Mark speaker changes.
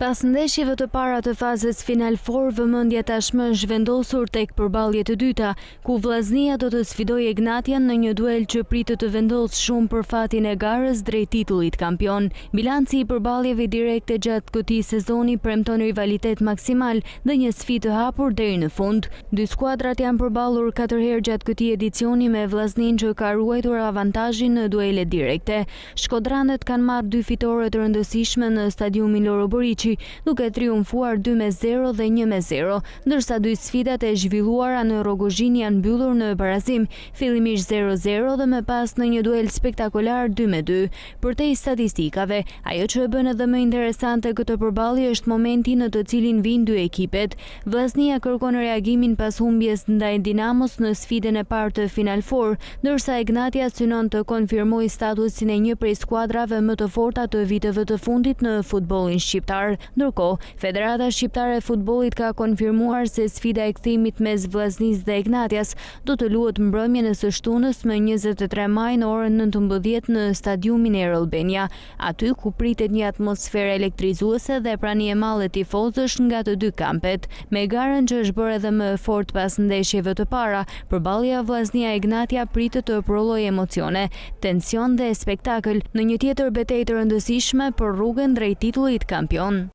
Speaker 1: Pas ndeshjeve të para të fazës Final Four, vëmendja tashmë është vendosur tek përballjet e dyta, ku Vllaznia do të sfidojë Egnatian në një duel që pritet të vendosë shumë për fatin e garës drejt titullit kampion. Bilanci i përballjeve direkte gjatë këtij sezoni premton rivalitet maksimal dhe një sfidë të hapur deri në fund. Dy skuadrat janë përballur 4 herë gjatë këtij edicioni, me Vllaznin që ka ruajtur avantazhin në duelet direkte. Shkodranët kanë marrë 2 fitore të rëndësishme në stadiumin Loro Boriçi, duke triumfuar 2-0 dhe 1-0, ndërsa dy sfidat e zhvilluara në Rogozhin janë mbyllur në barazim, fillimisht 0-0 dhe më pas në një duel spektakolar 2-2. Përtej statistikave, ajo që e bën edhe më interesante këtë përballje është momenti në të cilin vijnë dy ekipet. Vllaznia kërkon reagimin pas humbjes ndaj Dinamos në sfidën e parë të Final Four, ndërsa Egnatia synon të konfirmojë statusin e një prej skuadrave më të forta të viteve të fundit në futbollin shqiptar. Ndërkohë, Federata Shqiptare e Futbollit ka konfirmuar se sfida e kthimit mes Vllaznisë dhe Egnatias do të luhet mbrëmjen e së shtunës më 23 maj në orën 19 në stadiumin Air Albania, aty ku pritet një atmosferë elektrizuese dhe prani e madhe tifozësh nga të dy kampet. Me garën që është bërë edhe më fort pas ndeshjeve të para, përballja Vllaznia-Egnatia pritet të prodhojë emocione, tension dhe spektakël në një tjetër betejë të rëndësishme për rrugën drejt titullit kampion.